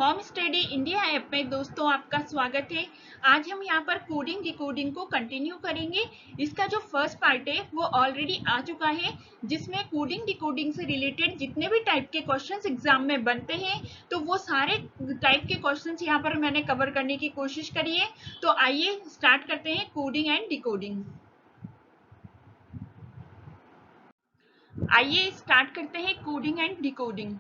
Home study India app में दोस्तों आपका स्वागत है। आज हम यहाँ पर कोडिंग डिकोडिंग को कंटिन्यू करेंगे। इसका जो फर्स्ट पार्ट है वो ऑलरेडी आ चुका है, जिसमें कोडिंग डिकोडिंग से रिलेटेड जितने भी टाइप के क्वेश्चंस एग्जाम में बनते हैं तो वो सारे टाइप के क्वेश्चंस यहाँ पर मैंने कवर करने की कोशिश करी है। तो आइए स्टार्ट करते हैं कोडिंग एंड डिकोडिंग। आइए स्टार्ट करते हैं कोडिंग एंड डिकोडिंग।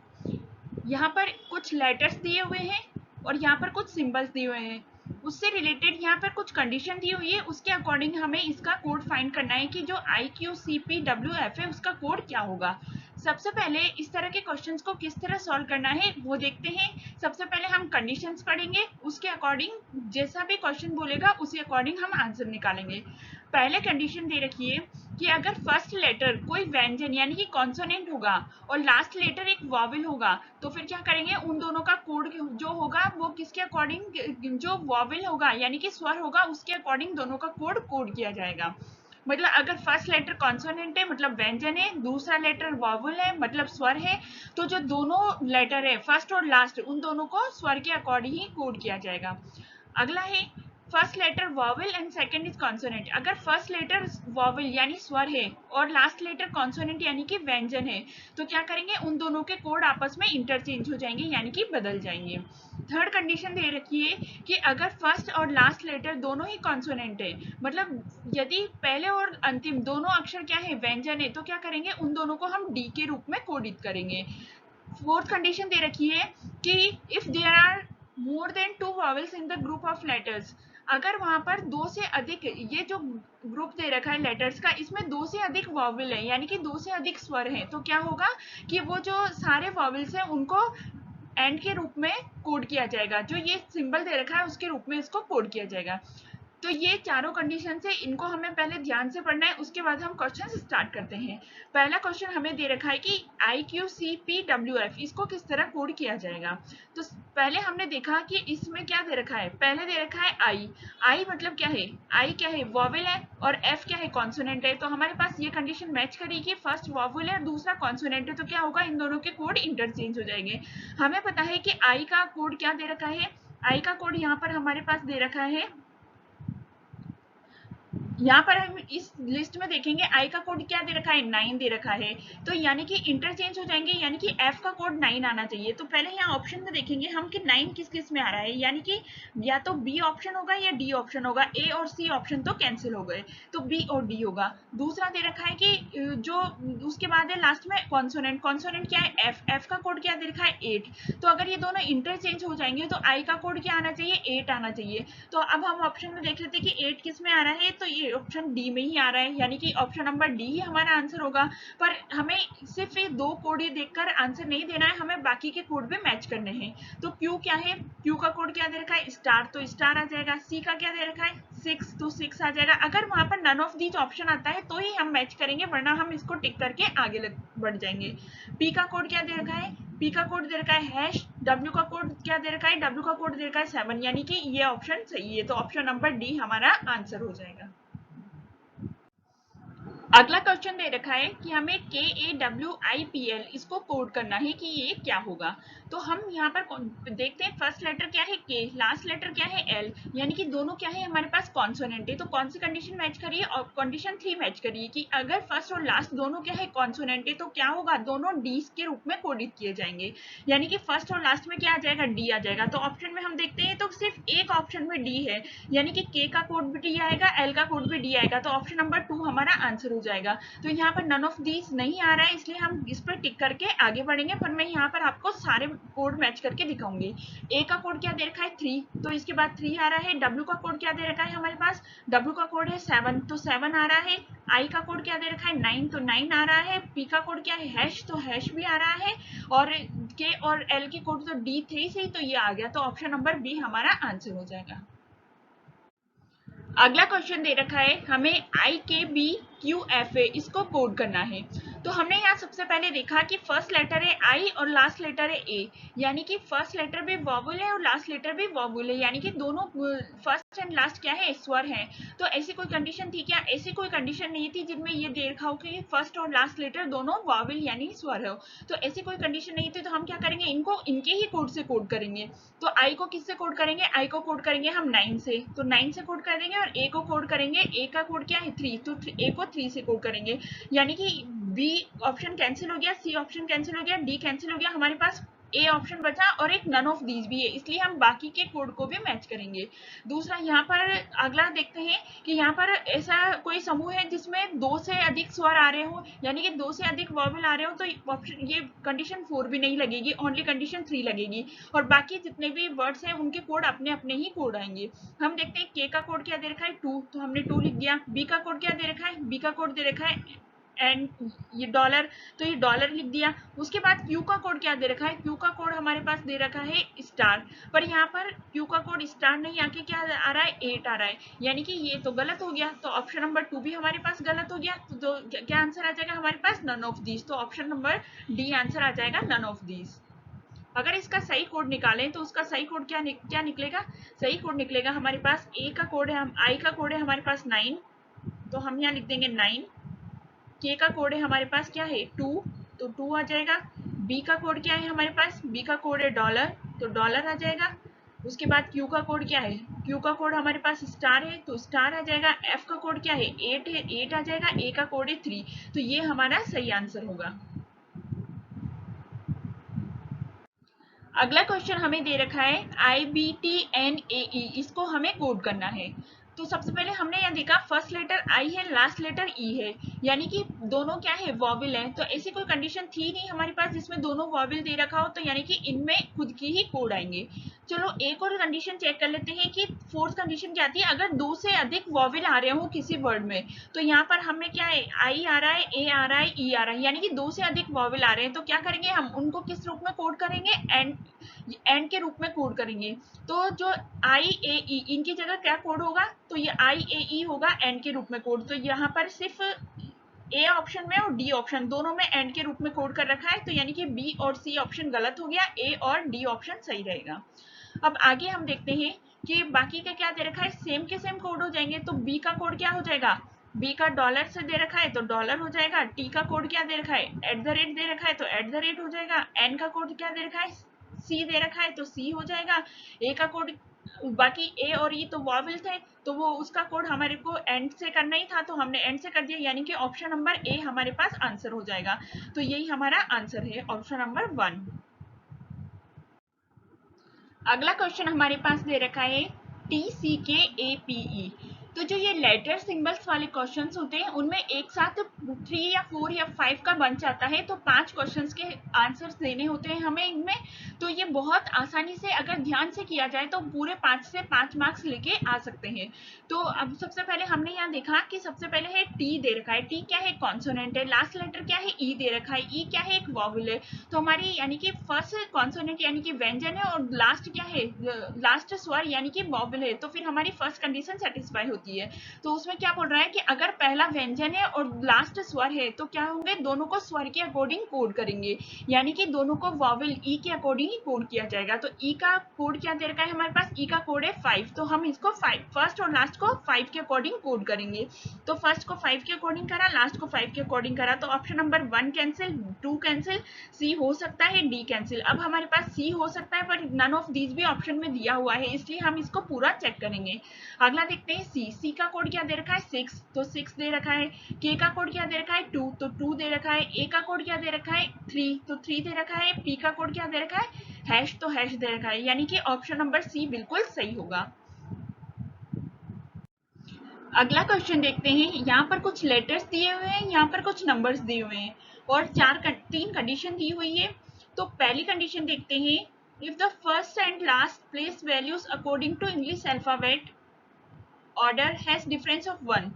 यहाँ पर कुछ लेटर्स दिए हुए हैं और यहाँ पर कुछ सिंबल्स दिए हुए हैं। उससे रिलेटेड यहाँ पर कुछ कंडीशन दी हुई है, उसके अकॉर्डिंग हमें इसका कोड फाइंड करना है कि जो IQCPWF है उसका कोड क्या होगा। सबसे पहले इस तरह के क्वेश्चंस को किस तरह सॉल्व करना है वो देखते हैं। सबसे पहले हम कंडीशंस पढ़ेंगे, उसके अकॉर्डिंग जैसा भी क्वेश्चन बोलेगा उसी अकॉर्डिंग हम आंसर निकालेंगे। पहले कंडीशन दे रखी है कि अगर फर्स्ट लेटर कोई व्यंजन यानी कि कॉन्सोनेंट होगा और लास्ट लेटर एक वॉवेल होगा तो फिर क्या करेंगे, उन दोनों का कोड जो होगा वो किसके अकॉर्डिंग, जो वॉवेल होगा यानी कि स्वर होगा उसके अकॉर्डिंग दोनों का कोड किया जाएगा। मतलब अगर फर्स्ट लेटर कॉन्सोनेंट है मतलब व्यंजन है, दूसरा लेटर वॉवेल है मतलब स्वर है, तो जो दोनों लेटर है फर्स्ट और लास्ट उन दोनों को स्वर के अकॉर्डिंग ही कोड किया जाएगा। अगला है first letter vowel and second is consonant. अगर फर्स्ट लेटर वॉवेल यानी स्वर है और लास्ट लेटर कॉन्सोनेंट यानी कि व्यंजन है तो क्या करेंगे, उन दोनों के कोड आपस में इंटरचेंज हो जाएंगे यानी कि बदल जाएंगे। थर्ड कंडीशन दे रखी है कि अगर फर्स्ट और लास्ट लेटर दोनों ही कॉन्सोनेंट है, मतलब यदि पहले और अंतिम दोनों अक्षर क्या है व्यंजन है, तो क्या करेंगे, उन दोनों को हम डी के रूप में कोडित करेंगे। फोर्थ कंडीशन दे रखी है कि if there are more than 2 vowels in the group of letters, अगर वहां पर दो से अधिक, ये जो ग्रुप दे रखा है लेटर्स का इसमें दो से अधिक वॉवेल है यानी कि दो से अधिक स्वर हैं, तो क्या होगा कि वो जो सारे वॉवेल्स हैं उनको एंड के रूप में कोड किया जाएगा, जो ये सिंबल दे रखा है उसके रूप में इसको कोड किया जाएगा। तो ये चारों कंडीशन है, इनको हमें पहले ध्यान से पढ़ना है, उसके बाद हम क्वेश्चन स्टार्ट करते हैं। पहला क्वेश्चन हमें दे रखा है कि IQCPWF इसको किस तरह कोड किया जाएगा। तो पहले हमने देखा कि इसमें क्या दे रखा है, पहले दे रखा है आई मतलब क्या है, आई क्या है वॉवेल है और एफ क्या है कॉन्सोनेंट है। तो हमारे पास ये कंडीशन मैच करी कि फर्स्ट वॉवेल है और दूसरा कॉन्सोनेंट है, तो क्या होगा, इन दोनों के कोड इंटरचेंज हो जाएंगे। हमें पता है कि आई का कोड क्या दे रखा है, आई का कोड यहाँ पर हमारे पास दे रखा है, यहाँ पर हम इस लिस्ट में देखेंगे आई का कोड क्या दे रखा है, 9 दे रखा है। तो यानी कि इंटरचेंज हो जाएंगे, यानी कि एफ का कोड 9 आना चाहिए। तो पहले यहाँ ऑप्शन में देखेंगे हम कि 9 किस किस में आ रहा है, यानी कि या तो बी ऑप्शन होगा या डी ऑप्शन होगा, ए और सी ऑप्शन तो कैंसिल हो गए, तो बी और डी होगा। दूसरा दे रखा है कि जो उसके बाद है लास्ट में कॉन्सोनेंट, कॉन्सोनेंट क्या है एफ, एफ का कोड क्या दे रखा है 8। तो अगर ये दोनों इंटरचेंज हो जाएंगे तो आई का कोड क्या आना चाहिए, 8 आना चाहिए। तो अब हम ऑप्शन में देख लेते हैं कि 8 किस में आ रहा है, तो ये ऑप्शन डी में ही आ रहा है, यानी कि ऑप्शन नंबर डी ही हमारा आंसर होगा। पर हमें सिर्फ ये दो कोड ही देखकर आंसर नहीं देना है, हमें बाकी के कोड भी मैच करने हैं। तो क्यू क्या है, क्यू का कोड क्या दे रखा है स्टार, तो स्टार आ जाएगा। सी का क्या दे रखा है 6, तो 6 आ जाएगा। अगर वहां पर नन ऑफ दीज ऑप्शन आता है तो ही हम मैच करेंगे, वरना हम इसको टिक करके आगे बढ़ जाएंगे। पी का कोड क्या दे रखा है, पी का कोड दे रखा है हैश। डब्ल्यू का कोड क्या दे रखा है, डब्ल्यू का कोड दे रखा है 7, यानी कि ये ऑप्शन सही है, तो ऑप्शन नंबर डी हमारा आंसर हो जाएगा। अगला क्वेश्चन दे रखा है कि हमें KAWIPL इसको कोड करना है कि ये क्या होगा। तो हम यहाँ पर देखते हैं फर्स्ट लेटर क्या है K, लास्ट लेटर क्या है L, यानी कि दोनों क्या है हमारे पास कॉन्सोनेंट है। तो कौन सी कंडीशन मैच करिए, और कंडीशन 3 मैच करिए कि अगर फर्स्ट और लास्ट दोनों क्या है कॉन्सोनेंट है तो क्या होगा, दोनों डी के रूप में कोडित किए जाएंगे, यानी कि फर्स्ट और लास्ट में क्या आ जाएगा, डी आ जाएगा। तो ऑप्शन में हम देखते हैं तो सिर्फ एक ऑप्शन में डी है, यानी कि K का कोड भी डी आएगा, L का कोड भी डी आएगा, तो ऑप्शन नंबर 2 हमारा आंसर हो जाएगा। तो यहाँ पर नन ऑफ दीज नहीं आ रहा है, इसलिए हम इस पर टिक करके आगे बढ़ेंगे, पर मैं यहाँ पर आपको सारे कोड मैच करके दिखाऊंगी। ए का कोड क्या दे रखा है 3, तो इसके बाद 3 आ रहा है। डब्ल्यू का कोड क्या दे रखा है हमारे पास, डब्ल्यू का कोड है 7, तो 7 आ रहा है। आई का कोड क्या दे रखा है 9, तो 9 आ रहा है। पी का कोड क्या है हैश, तो हैश भी आ रहा है। और के और एल के कोड तो डी थे ही, तो ये आ गया, तो ऑप्शन नंबर बी हमारा आंसर हो जाएगा। अगला क्वेश्चन दे रखा है हमें IKBQFA इसको कोड करना है। तो हमने यहाँ सबसे पहले देखा कि फर्स्ट लेटर है आई और लास्ट लेटर है ए, यानी कि फर्स्ट लेटर भी वॉवल है और लास्ट लेटर भी वॉवल है, यानी कि दोनों फर्स्ट एंड लास्ट क्या है, स्वर है। तो ऐसी कोई कंडीशन थी क्या? ऐसी कोई कंडीशन नहीं थी जिनमें ये दे रखा हो कि फर्स्ट और लास्ट लेटर दोनों वॉवल यानी स्वर हो। तो ऐसी कोई कंडीशन नहीं थी, तो हम क्या करेंगे, इनको इनके ही कोड से कोड करेंगे। तो आई को किससे कोड करेंगे? आई को कोड करेंगे हम 9 से, तो 9 से कोड कर देंगे। और ए को कोड करेंगे, ए का कोड क्या है 3, तो ए को 3 से कोड करेंगे। यानी कि बी ऑप्शन कैंसिल हो गया, सी ऑप्शन कैंसिल हो गया, डी कैंसिल हो गया, हमारे पास ए ऑप्शन बचा और एक नन ऑफ दीज भी है, इसलिए हम बाकी के कोड को भी मैच करेंगे। दूसरा यहाँ पर अगला देखते हैं कि यहाँ पर ऐसा कोई समूह है जिसमें 2 से अधिक स्वर आ रहे हो, यानी कि 2 से अधिक वॉवल आ रहे हो, तो ऑप्शन ये कंडीशन 4 भी नहीं लगेगी, ओनली कंडीशन 3 लगेगी। और बाकी जितने भी वर्ड्स हैं उनके कोड अपने अपने ही कोड आएंगे। हम देखते हैं के का कोड क्या दे रखा है 2, तो हमने 2 लिख दिया। बी का कोड क्या दे रखा है? बी का कोड दे रखा है एंड ये डॉलर, तो ये डॉलर लिख दिया। उसके बाद क्यू का कोड क्या दे रखा है? क्यू का कोड हमारे पास दे रखा है स्टार, पर यहाँ पर क्यू का कोड स्टार नहीं आके क्या आ रहा है 8 आ रहा है, यानी कि ये तो गलत हो गया। तो ऑप्शन नंबर 2 भी हमारे पास गलत हो गया। तो क्या आंसर आ जाएगा हमारे पास? None of these. तो ऑप्शन नंबर डी आंसर आ जाएगा, नन ऑफ दीज। अगर इसका सही कोड निकालें तो उसका सही कोड क्या निकलेगा? सही कोड निकलेगा हमारे पास ए का कोड है, हम आई का कोड है हमारे पास 9, तो हम यहाँ लिख देंगे 9। के का कोड है हमारे पास क्या है 2, तो 2 आ जाएगा। बी का कोड क्या है हमारे पास? बी का कोड है डॉलर, तो डॉलर आ जाएगा। उसके बाद क्यू का कोड क्या है? क्यू का कोड हमारे पास स्टार है, तो स्टार आ जाएगा। एफ का कोड क्या है 8 है, 8 आ जाएगा। ए का कोड है 3, तो ये हमारा सही आंसर होगा। अगला क्वेश्चन हमें दे रखा है IBTNAE, इसको हमें कोड करना है। तो सबसे पहले हमने यहाँ देखा फर्स्ट लेटर आई है, लास्ट लेटर ई है, यानी कि दोनों क्या है वॉवल है। तो ऐसी कोई कंडीशन थी नहीं हमारे पास जिसमें दोनों वॉवल दे रखा हो, तो यानी कि इनमें खुद की ही कोड आएंगे। चलो एक और कंडीशन चेक कर लेते हैं कि फोर्थ कंडीशन क्या आती है, अगर 2 से अधिक वॉवल आ रहे हो किसी वर्ड में। तो यहाँ पर हमें क्या है, आई आ रहा है, ए आ रहा है, ई आ रहा है, यानी कि 2 से अधिक वॉवल आ रहे हैं, तो क्या करेंगे हम उनको किस रूप में कोड करेंगे? एंड के रूप में कोड करेंगे। तो जो आई ए ई इनकी जगह क्या कोड होगा? तो ये आई ए ई होगा एंड के रूप में कोड। तो यहाँ पर सिर्फ ए ऑप्शन में और डी ऑप्शन दोनों में एंड के रूप में कोड कर रखा है, तो यानी कि बी और सी ऑप्शन गलत हो गया, ए और डी ऑप्शन सही रहेगा। अब आगे हम देखते हैं कि बाकी का क्या दे रखा है, सेम के सेम कोड हो जाएंगे। तो बी का कोड क्या हो जाएगा? बी का डॉलर से दे रखा है तो डॉलर हो जाएगा। टी का कोड क्या दे रखा है? @ दे रखा है तो @ हो जाएगा। एन का कोड क्या दे रखा है? सी दे रखा है तो सी हो जाएगा। ए का कोड, बाकी ए और ई तो वॉवल थे, तो वो उसका कोड हमारे को एंड से करना ही था, तो हमने एंड से कर दिया, यानी कि ऑप्शन नंबर ए हमारे पास आंसर हो जाएगा। तो यही हमारा आंसर है, ऑप्शन नंबर 1। अगला क्वेश्चन हमारे पास दे रखा है TCKAPE। तो जो ये लेटर सिंबल्स वाले क्वेश्चंस होते हैं उनमें एक साथ 3 या 4 या 5 का बंच आता है, तो 5 क्वेश्चंस के आंसर्स देने होते हैं हमें इनमें। तो ये बहुत आसानी से अगर ध्यान से किया जाए तो पूरे 5 से 5 मार्क्स लेके आ सकते हैं। तो अब सबसे पहले हमने यहाँ देखा कि सबसे पहले है टी दे रखा है, टी क्या है कॉन्सोनेंट है। लास्ट लेटर क्या है ई दे रखा है, ई क्या है एक वॉवल है। तो हमारी यानी कि फर्स्ट कॉन्सोनेंट यानी कि व्यंजन है और लास्ट क्या है, लास्ट स्वर यानी कि वॉवल है, तो फिर हमारी फर्स्ट कंडीशन सेटिस्फाई होती है। तो उसमें क्या बोल रहा है कि अगर पहला व्यंजन है और लास्ट स्वर है तो क्या होंगे, दोनों को स्वर के अकॉर्डिंग कोड करेंगे, यानी कि दोनों को वॉवल ई के अकॉर्डिंग ही कोड किया जाएगा। तो ई का कोड क्या दे रखा है हमारे पास? ई का कोड है 5, तो हम इसको 5 फर्स्ट और लास्ट को 5 के अकॉर्डिंग कोड करेंगे। तो फर्स्ट को 5 के अकॉर्डिंग करा, लास्ट को 5 के अकॉर्डिंग करा, तो ऑप्शन नंबर 1 कैंसिल, 2 कैंसिल, सी हो सकता है, डी कैंसिल। अब हमारे पास सी हो सकता है पर नन ऑफ दीज भी ऑप्शन में दिया हुआ है, इसलिए हम इसको पूरा चेक करेंगे। अगला देखते हैं सी। सी का कोड क्या दे रखा है 6, तो 6 दे रखा है। के का कोड क्या दे रखा है 2, तो 2 दे रखा है। ए का कोड क्या दे रखा है 3, तो 3 दे रखा है। पी का कोड क्या दे रखा है हैश, तो हैश दे रखा है, यानी कि ऑप्शन नंबर सी बिल्कुल सही होगा। अगला क्वेश्चन देखते हैं, यहाँ पर कुछ लेटर्स दिए हुए हैं, यहाँ पर कुछ नंबर्स दिए हुए हैं और 3 कंडीशन दी हुई है। तो पहली कंडीशन देखते हैं, if the first and last place values according to English alphabet order has difference of 1।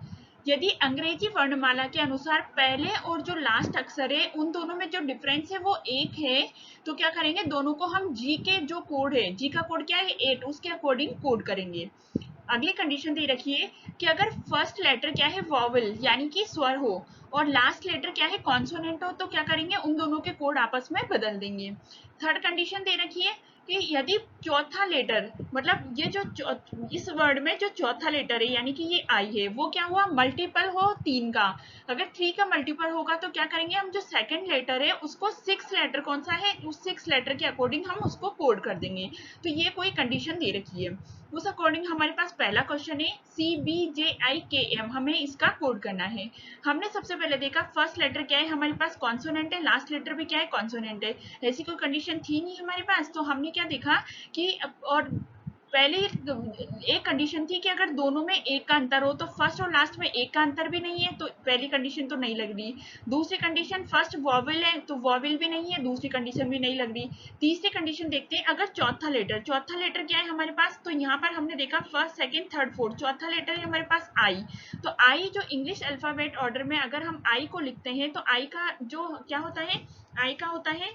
यदि अंग्रेजी वर्णमाला के अनुसार पहले और जो लास्ट अक्षर है उन दोनों में जो डिफरेंस है वो 1 है, तो क्या करेंगे, दोनों को हम जी के जो कोड है, जी का कोड क्या है 8, उसके अकॉर्डिंग कोड करेंगे। अगली कंडीशन दे रखी है कि अगर फर्स्ट लेटर क्या है वॉवल यानी कि स्वर हो और लास्ट लेटर क्या है कॉन्सोनेंट हो तो क्या करेंगे उन दोनों के कोड आपस में बदल देंगे। थर्ड कंडीशन दे रखी है कि यदि चौथा लेटर मतलब ये जो इस वर्ड में जो चौथा लेटर है यानी कि ये आई है वो क्या हुआ मल्टीपल हो 3 का। अगर 3 का मल्टीपल होगा तो क्या करेंगे हम जो सेकंड लेटर है उसको 6 लेटर कौन सा है उस 6 लेटर के अकॉर्डिंग हम उसको कोड कर देंगे। तो ये कोई कंडीशन दे रखी है उस अकॉर्डिंग हमारे पास पहला क्वेश्चन है CBJIKM हमें इसका कोड करना है। हमने सबसे पहले देखा फर्स्ट लेटर क्या है हमारे पास कॉन्सोनेंट है लास्ट लेटर भी क्या है कॉन्सोनेंट है। ऐसी कोई कंडीशन थी नहीं हमारे पास तो हमने क्या देखा कि और पहले एक कंडीशन थी कि अगर दोनों में एक का अंतर हो तो फर्स्ट और लास्ट में एक का अंतर भी नहीं है तो पहली कंडीशन तो नहीं लग रही। दूसरी कंडीशन फर्स्ट वॉवेल है तो वॉवेल भी नहीं है दूसरी कंडीशन भी नहीं लग रही। तीसरी कंडीशन देखते हैं अगर चौथा लेटर क्या है हमारे पास तो यहाँ पर हमने देखा फर्स्ट सेकंड थर्ड फोर्थ चौथा लेटर है हमारे पास आई। तो आई जो इंग्लिश अल्फाबेट ऑर्डर में अगर हम आई को लिखते हैं तो आई का जो क्या होता है आई का होता है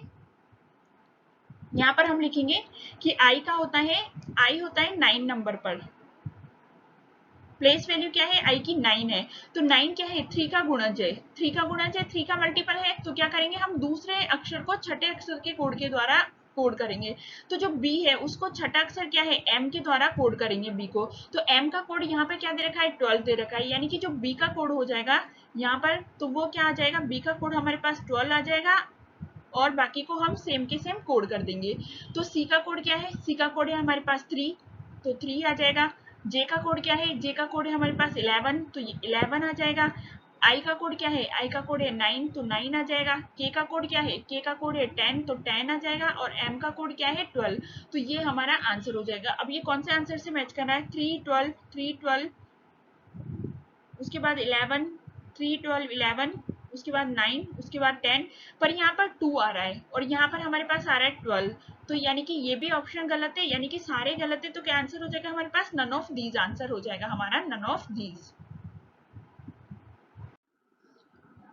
यहाँ पर हम लिखेंगे कि आई का होता है आई होता है 9 नंबर पर। प्लेस वैल्यू क्या है आई की 9 है तो 9 क्या है 3 का गुणज है 3 का मल्टीपल है तो क्या करेंगे हम दूसरे अक्षर को छठे अक्षर के कोड के द्वारा कोड करेंगे। तो जो बी है उसको छठा अक्षर क्या है एम के द्वारा कोड करेंगे बी को। तो एम का कोड यहाँ पे क्या दे रखा है 12 दे रखा है यानी कि जो बी का कोड हो जाएगा यहाँ पर तो वो क्या आ जाएगा बी का कोड हमारे पास 12 आ जाएगा और बाकी को हम सेम के सेम कोड कर देंगे। तो सी का कोड क्या है सी का कोड है हमारे पास 3 तो 3 आ जाएगा। जे का कोड क्या है जे का कोड है हमारे पास 11 तो 11 आ जाएगा। आई का कोड क्या है आई का कोड है 9 तो 9 आ जाएगा। के का कोड क्या है के का कोड है 10 तो 10 आ जाएगा और एम का कोड क्या है 12 तो ये हमारा आंसर हो जाएगा। अब ये कौन से आंसर से मैच करना है 3 12 3 12 उसके बाद 11 3 12 11 उसके बाद 9 उसके बाद 10 पर यहाँ पर 2 आ रहा है और यहाँ पर हमारे पास आ रहा है 12 तो यानी कि ये भी ऑप्शन गलत है यानी कि सारे गलत है तो क्या आंसर हो जाएगा हमारे पास नन ऑफ दीज आंसर हो जाएगा हमारा नन ऑफ दीज।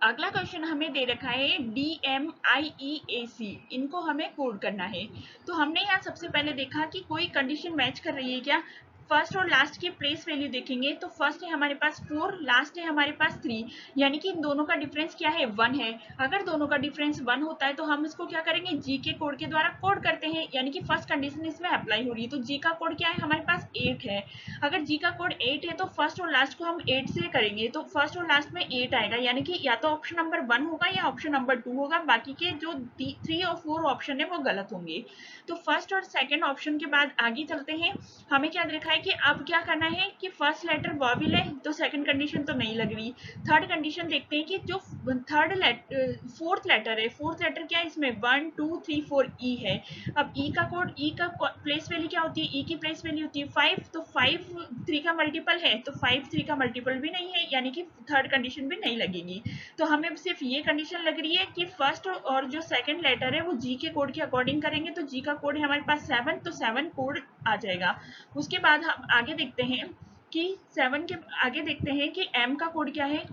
अगला क्वेश्चन हमें दे रखा है DMIEAC इनको हमें कोड करना है। तो हमने यहाँ सबसे पहले देखा कि कोई कंडीशन मैच कर रही है क्या। फर्स्ट और लास्ट की प्लेस वैल्यू देखेंगे तो फर्स्ट है हमारे पास 4 लास्ट है हमारे पास 3 यानी कि इन दोनों का डिफरेंस क्या है 1 है। अगर दोनों का डिफरेंस 1 होता है तो हम इसको क्या करेंगे जी के कोड के द्वारा कोड करते हैं यानी कि फर्स्ट कंडीशन इसमें अप्लाई हो रही है। तो जी का कोड क्या है हमारे पास 8 है। अगर जी का कोड 8 है तो फर्स्ट और लास्ट को हम 8 से करेंगे तो फर्स्ट और लास्ट में 8 आएगा यानी कि या तो ऑप्शन नंबर 1 होगा या ऑप्शन नंबर 2 होगा बाकी के जो 3 और 4 ऑप्शन है वो गलत होंगे। तो फर्स्ट और सेकंड ऑप्शन के बाद आगे चलते हैं। हमें क्या दिखा है कि अब क्या करना है कि फर्स्ट लेटर वॉवेल है तो सेकंड कंडीशन तो नहीं लग रही। थर्ड कंडीशन देखते हैं कि जो फोर्थ लेटर है फोर्थ लेटर क्या है इसमें 1 2 3 4 ई है। अब ई का कोड ई का प्लेस वैल्यू क्या होती है ई की प्लेस वैल्यू होती है 5 तो 5 3 का मल्टीपल है तो 5 3 का मल्टीपल भी नहीं है यानी कि थर्ड कंडीशन भी नहीं लगेगी। तो हमें सिर्फ ये कंडीशन लग रही है कि फर्स्ट और जो सेकंड लेटर है वो जी के कोड के अकॉर्डिंग करेंगे तो जी का कोड है हमारे पास 7 तो 7 कोड आ जाएगा। उसके बाद हम आगे देखते हैं कि 7 के आगे देखते हैं कि एम का कोड क्या है।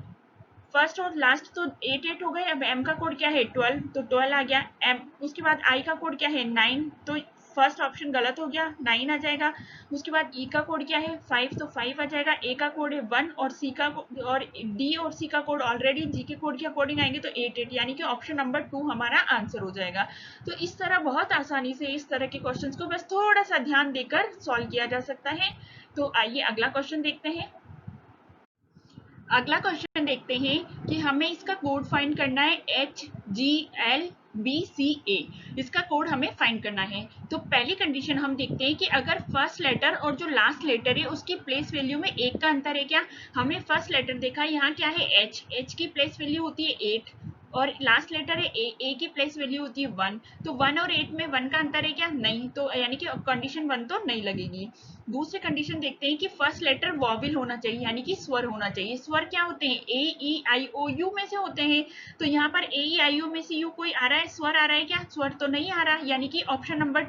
फर्स्ट और लास्ट तो 8 8 हो गए अब एम का कोड क्या है 12 तो 12 आ गया। एम उसके बाद आई का कोड क्या है 9 तो फर्स्ट ऑप्शन गलत हो गया 9 आ जाएगा। उसके बाद ई का कोड क्या है 5 तो 5 आ जाएगा। ए का कोड है 1 और सी का और डी और सी का कोड ऑलरेडी जी के कोड के अकॉर्डिंग आएंगे तो 8 8 यानी कि ऑप्शन नंबर 2 हमारा आंसर हो जाएगा। तो इस तरह बहुत आसानी से इस तरह के क्वेश्चंस को बस थोड़ा सा ध्यान देकर सॉल्व किया जा सकता है। तो आइए अगला क्वेश्चन देखते हैं। अगला क्वेश्चन देखते हैं कि हमें इसका कोड फाइंड करना है HGLBCA इसका कोड हमें फाइंड करना है। तो पहली कंडीशन हम देखते हैं कि अगर फर्स्ट लेटर और जो लास्ट लेटर है उसकी प्लेस वैल्यू में 1 का अंतर है क्या। हमने फर्स्ट लेटर देखा यहाँ क्या है H की प्लेस वैल्यू होती है 8 और लास्ट लेटर है ए की प्लेस वैल्यू होती है 1 तो 1 और 8 में 1 का अंतर है क्या नहीं तो यानी कि कंडीशन 1 तो नहीं लगेगी। दूसरी कंडीशन देखते हैं कि फर्स्ट लेटर वॉवेल होना चाहिए यानी कि स्वर होना चाहिए। स्वर क्या होते हैं ए ई आई ओ यू में से होते हैं तो यहाँ पर ए ई आई ओ में से यू कोई आ रहा है स्वर आ रहा है क्या स्वर तो नहीं आ रहा यानी कि ऑप्शन नंबर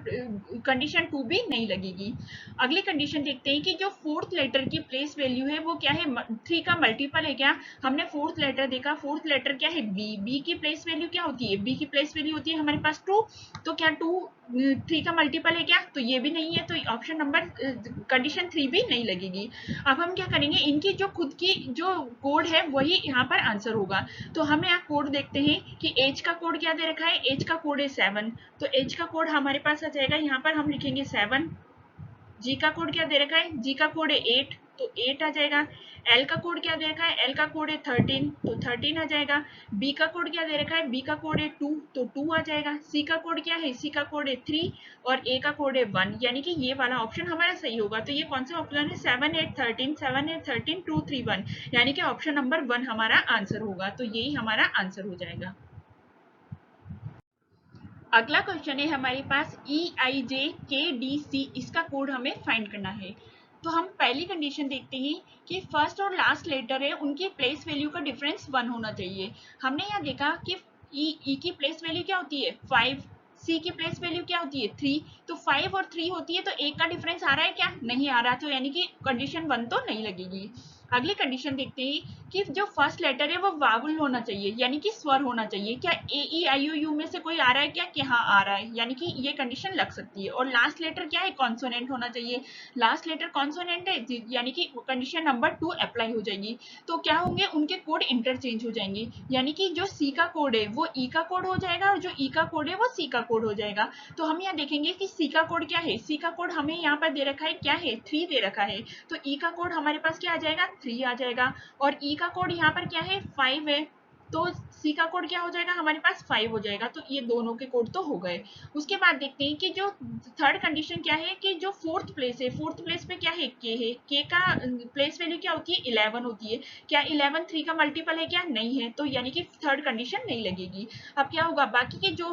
कंडीशन 2 भी नहीं लगेगी। अगली कंडीशन देखते हैं कि जो फोर्थ लेटर की प्लेस वैल्यू है वो क्या है 3 का मल्टीपल है क्या। हमने फोर्थ लेटर देखा फोर्थ लेटर क्या है बी बी की प्लेस वैल्यू क्या होती है, बी की प्लेस वैल्यू होती है हमारे पास 2, तो क्या 2 3 का मल्टीपल है क्या, तो ये भी नहीं है, तो ऑप्शन नंबर कंडीशन 3 भी नहीं लगेगी। अब हम क्या करेंगे, इनकी जो खुद की जो कोड है वही यहाँ पर आंसर होगा। तो हम यहाँ कोड देखते हैं कि एज का कोड क्या दे रखा है, एज का कोड है 7, तो एज का कोड हमारे पास आ जाएगा, यहाँ पर हम लिखेंगे 7। जी का कोड क्या दे रखा है, जी का कोड है 8, तो 8 आ जाएगा। एल का कोड क्या दे रखा है, एल का कोड है 13, तो 13 आ जाएगा। बी का कोड क्या दे रखा है, बी का कोड है 2, तो 2 आ जाएगा। सी का कोड क्या है, सी का कोड है 3 और ए का कोड है 1, यानी कि ये वाला ऑप्शन हमारा सही होगा। तो ये कौन सा ऑप्शन है, 7 8 13, 7 8 13 2 3 1, यानी कि ऑप्शन नंबर 1 हमारा आंसर होगा। तो यही हमारा आंसर हो जाएगा। अगला क्वेश्चन है हमारे पास EIJKDC, इसका कोड हमें फाइंड करना है। तो हम पहली कंडीशन देखते हैं कि फर्स्ट और लास्ट लेटर है उनकी प्लेस वैल्यू का डिफरेंस 1 होना चाहिए। हमने यहाँ देखा कि ई की प्लेस वैल्यू क्या होती है 5, सी की प्लेस वैल्यू क्या होती है 3, तो 5 और 3 होती है, तो एक का डिफरेंस आ रहा है क्या, नहीं आ रहा, तो यानी कि कंडीशन 1 तो नहीं लगेगी। अगली कंडीशन देखते हैं कि जो फर्स्ट लेटर है वो वावल होना चाहिए, यानी कि स्वर होना चाहिए। क्या AEIOU में से कोई आ रहा है क्या, कि हाँ आ रहा है, यानी कि ये कंडीशन लग सकती है। और लास्ट लेटर क्या है, कॉन्सोनेंट होना चाहिए, लास्ट लेटर कॉन्सोनेंट है, यानी कि कंडीशन नंबर 2 अप्लाई हो जाएगी। तो क्या होंगे, उनके कोड इंटरचेंज हो जाएंगे, यानी कि जो सी का कोड है वो ई का कोड हो जाएगा और जो ई का कोड है वो सी का कोड हो जाएगा। तो हम यहाँ देखेंगे कि सी का कोड क्या है, सी का कोड हमें यहाँ पर दे रखा है क्या है 3 दे रखा है, तो ई का कोड हमारे पास क्या आ जाएगा 3 आ जाएगा। और ई का कोड यहाँ पर क्या है 5 है, तो सी का कोड क्या हो जाएगा हमारे पास 5 हो जाएगा। तो ये दोनों के कोड तो हो गए। उसके बाद देखते हैं कि जो थर्ड कंडीशन क्या है, कि जो फोर्थ प्लेस है, फोर्थ प्लेस पे क्या है के का प्लेस वैल्यू क्या होती है 11 होती है। क्या 11 3 का मल्टीपल है क्या, नहीं है, तो यानी कि थर्ड कंडीशन नहीं लगेगी। अब क्या होगा, बाकी के जो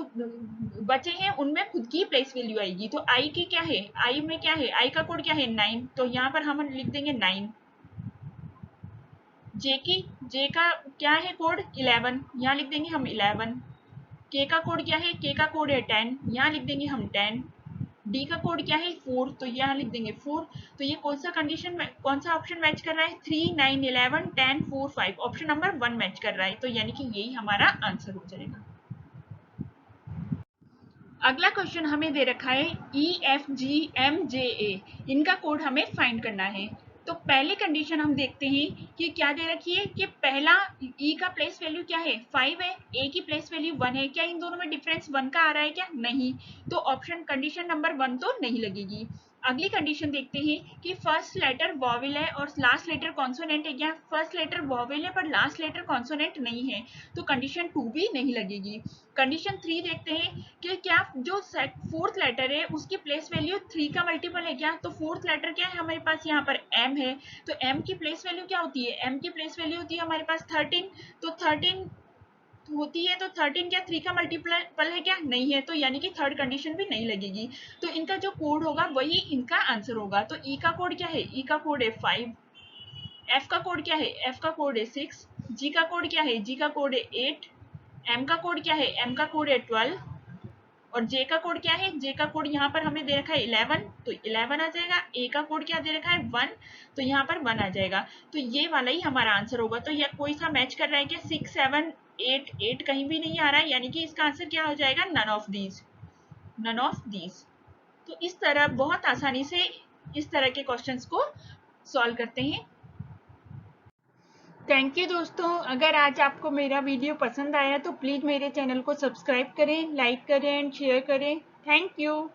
बचे हैं उनमें खुद की प्लेस वैल्यू आएगी। तो आई की क्या है, आई में क्या है, आई का कोड क्या है 9, तो यहाँ पर हम लिख देंगे 9। जे का क्या है कोड 11, यहाँ लिख देंगे हम 11। के का कोड क्या है, के का कोड है 10, यहाँ लिख देंगे हम 10। डी का कोड क्या है 4, तो यहाँ लिख देंगे 4। तो ये कौन सा कंडीशन, कौन सा ऑप्शन मैच कर रहा है 3 9 11 10 4 5, ऑप्शन नंबर 1 मैच कर रहा है, तो यानी कि यही हमारा आंसर हो जाएगा। अगला क्वेश्चन हमें दे रखा है EFGMJA, इनका कोड हमें फाइंड करना है। तो पहली कंडीशन हम देखते हैं कि क्या दे रखी है, कि पहला ई का प्लेस वैल्यू क्या है 5 है, ए की प्लेस वैल्यू 1 है, क्या इन दोनों में डिफरेंस 1 का आ रहा है क्या, नहीं, तो ऑप्शन कंडीशन नंबर 1 तो नहीं लगेगी। अगली कंडीशन देखते हैं कि फर्स्ट लेटर वॉवेल है और लास्ट लेटर कॉन्सोनेंट है, क्या फर्स्ट लेटर वॉवेल है पर लास्ट लेटर कॉन्सोनेंट नहीं है, तो कंडीशन 2 भी नहीं लगेगी। कंडीशन 3 देखते हैं कि क्या जो फोर्थ लेटर है उसकी प्लेस वैल्यू 3 का मल्टीपल है क्या, तो फोर्थ लेटर क्या है हमारे पास यहाँ पर एम है, तो एम की प्लेस वैल्यू क्या होती है, एम की प्लेस वैल्यू होती है हमारे पास 13, तो 13 होती है, तो 13 क्या 3 का मल्टीपल है क्या, नहीं है, तो यानी कि थर्ड कंडीशन भी नहीं लगेगी। तो इनका जो कोड होगा वही इनका आंसर होगा। तो ई का कोड क्या है, ई का कोड है 5, एफ का कोड क्या है, एफ का कोड है 6, जी का कोड क्या है, जी का कोड है 8, एम का कोड क्या है, एम का कोड है 12 और जे का कोड क्या है, जे का कोड यहाँ पर हमें दे रखा है 11, तो 11 आ जाएगा। ए का कोड क्या दे रखा है 1, तो यहाँ पर 1 आ जाएगा। तो ये वाला ही हमारा आंसर होगा। तो यह कोई सा मैच कर रहा है क्या, 6 7 8 8 कहीं भी नहीं आ रहा है, यानी कि इसका आंसर क्या हो जाएगा, none of these, none of these. तो इस तरह बहुत आसानी से इस तरह के क्वेश्चंस को सॉल्व करते हैं। थैंक यू दोस्तों, अगर आज आपको मेरा वीडियो पसंद आया तो प्लीज़ मेरे चैनल को सब्सक्राइब करें, लाइक करें एंड शेयर करें। Thank you.